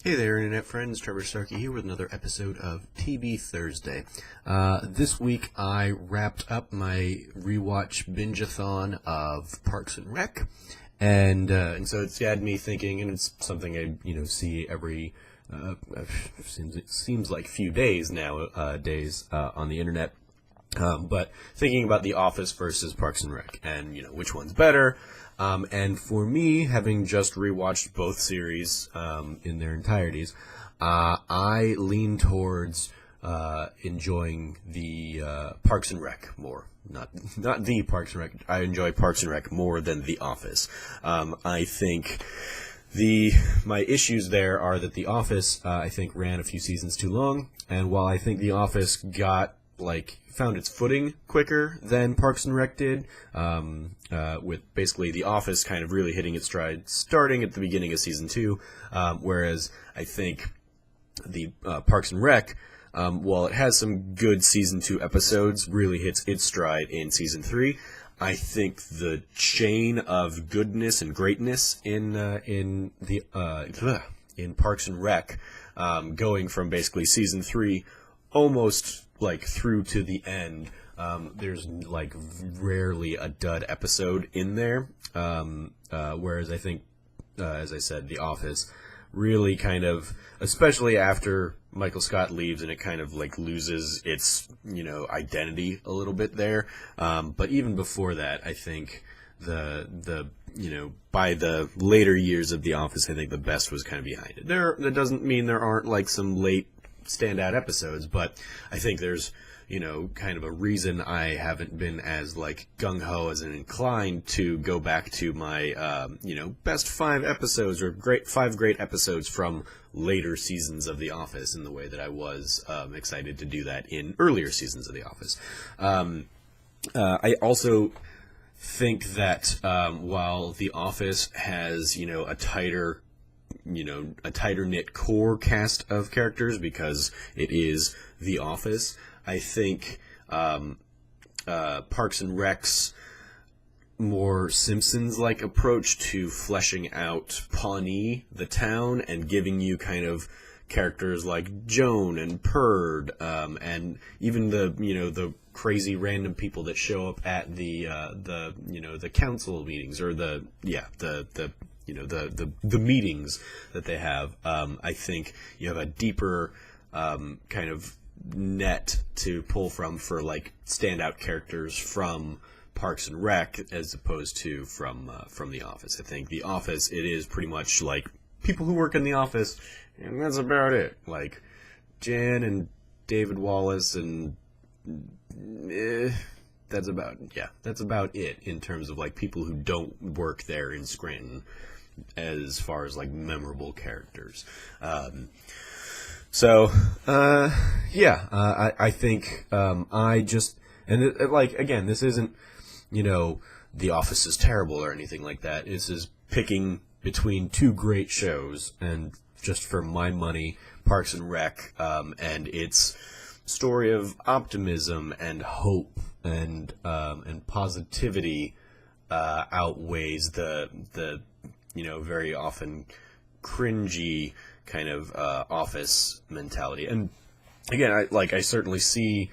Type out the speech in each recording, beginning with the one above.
Hey there, Internet friends. Trevor Starkey here with another episode of TB Thursday. This week I wrapped up my rewatch binge-a-thon of Parks and Rec, and so it's had me thinking, and it's something I see every seems like few days nowadays on the internet. But thinking about The Office versus Parks and Rec, and which one's better. And for me, having just rewatched both series in their entireties, I lean towards enjoying the Parks and Rec more. Not the Parks and Rec. I enjoy Parks and Rec more than The Office. I think my issues there are that The Office, I think, ran a few seasons too long, and while I think The Office found its footing quicker than Parks and Rec did, with basically The Office kind of really hitting its stride starting at the beginning of season 2, whereas I think the Parks and Rec, while it has some good season 2 episodes, really hits its stride in season 3. I think the chain of goodness and greatness in Parks and Rec, going from basically season 3 almost through to the end, there's rarely a dud episode in there, whereas I think, as I said, The Office really kind of, especially after Michael Scott leaves and it kind of loses its identity a little bit there, but even before that, I think the by the later years of The Office, I think the best was kind of behind it. That doesn't mean there aren't some late standout episodes, but I think there's kind of a reason I haven't been as gung-ho as an inclined to go back to my best 5 episodes or five great episodes from later seasons of The Office in the way that I was excited to do that in earlier seasons of The Office. I also think that while The Office has a tighter knit core cast of characters because it is The Office, I think Parks and Rec's more Simpsons-like approach to fleshing out Pawnee, the town, and giving you kind of characters like Joan and Perd, and even the crazy random people that show up at the council meetings, or the meetings that they have. I think you have a deeper kind of net to pull from for standout characters from Parks and Rec as opposed to from The Office. I think The Office, it is pretty much people who work in The Office, and that's about it. Jan and David Wallace, and that's about it in terms of people who don't work there in Scranton as far as memorable characters. I think I just, and again, this isn't The Office is terrible or anything like that. This is picking between two great shows, and just for my money, Parks and Rec, and its story of optimism and hope and positivity outweighs the very often cringy kind of Office mentality. And again, I certainly see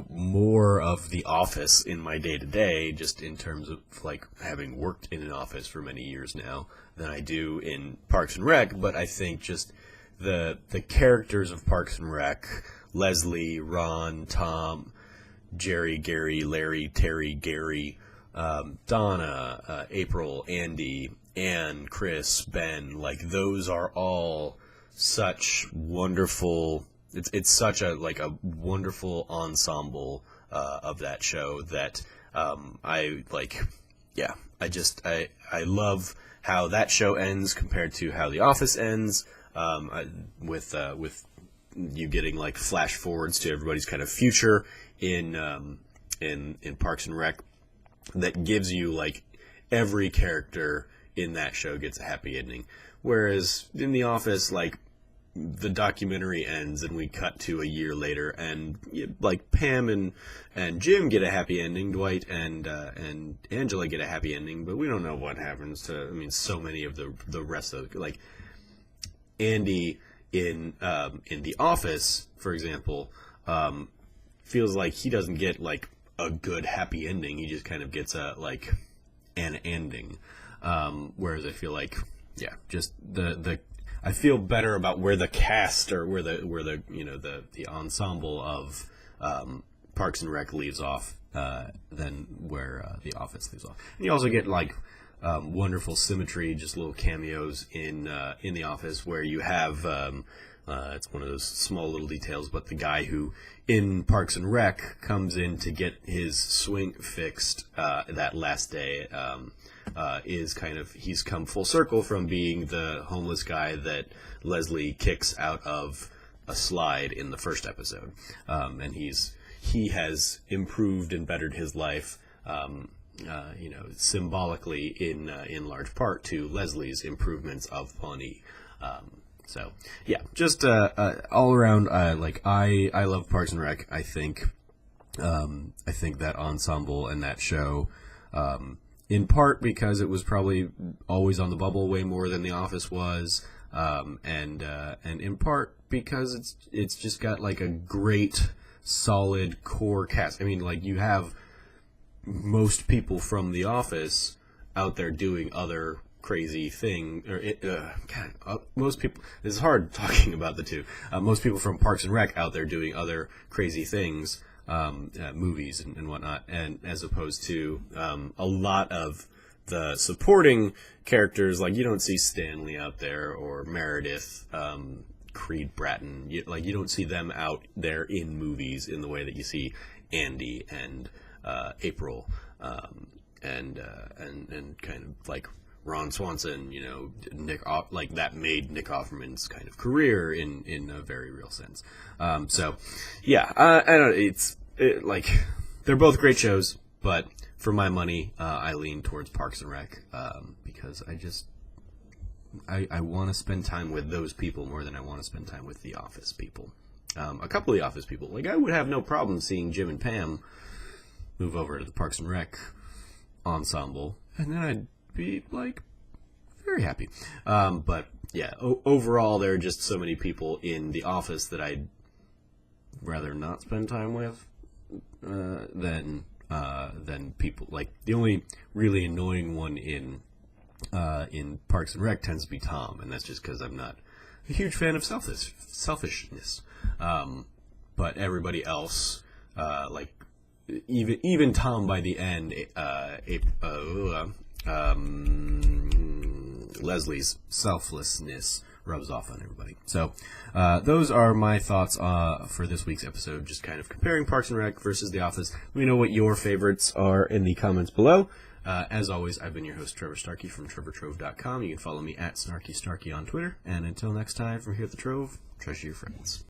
more of The Office in my day-to-day, just in terms of having worked in an office for many years now, than I do in Parks and Rec. But I think just the characters of Parks and Rec, Leslie, Ron, Tom, Jerry, Gary, Larry, Terry, Gary, Donna, April, Andy, Ann, Chris, Ben, those are all such wonderful. It's such a wonderful ensemble of that show that I love how that show ends compared to how The Office ends, with you getting flash forwards to everybody's kind of future in Parks and Rec, that gives you every character in that show gets a happy ending, whereas in The Office, the documentary ends and we cut to a year later, and Pam and Jim get a happy ending, Dwight and Angela get a happy ending, but we don't know what happens to so many of the rest of Andy in The Office, for example, feels like he doesn't get like a good happy ending. He just kind of gets an ending. Whereas I feel like, yeah, just I feel better about where the cast or where the ensemble of Parks and Rec leaves off than where The Office leaves off. And you also get like wonderful symmetry, just little cameos in The Office where you have it's one of those small little details, but the guy who in Parks and Rec comes in to get his swing fixed that last day he's come full circle from being the homeless guy that Leslie kicks out of a slide in the first episode, and he has improved and bettered his life, symbolically in large part to Leslie's improvements of Pawnee. So yeah, just all around, I love Parks and Rec. I think that ensemble and that show, in part because it was probably always on the bubble way more than The Office was, and in part because it's just got like a great solid core cast. I mean, like, you have most people from The Office out there doing other crazy thing, most people, it's hard talking about the two, most people from Parks and Rec out there doing other crazy things, movies and whatnot, and as opposed to a lot of the supporting characters, like you don't see Stanley out there or Meredith, Creed Bratton, you don't see them out there in movies in the way that you see Andy and April, and kind of like Ron Swanson, Nick, like that made Nick Offerman's kind of career in a very real sense. So yeah, I don't. Like, they're both great shows, but for my money, I lean towards Parks and Rec because I want to spend time with those people more than I want to spend time with The Office people. A couple of The Office people, like I would have no problem seeing Jim and Pam move over to the Parks and Rec ensemble, and then I'd be like very happy. But yeah, overall, there are just so many people in The Office that I'd rather not spend time with than people. Like, the only really annoying one in Parks and Rec tends to be Tom, and that's just because I'm not a huge fan of selfishness. But everybody else, like even Tom by the end, Leslie's selflessness rubs off on everybody. So those are my thoughts for this week's episode, just kind of comparing Parks and Rec versus The Office. Let me know what your favorites are in the comments below. As always, I've been your host, Trevor Starkey from TrevorTrove.com. You can follow me at SnarkyStarkey on Twitter. And until next time, from here at the Trove, treasure your friends.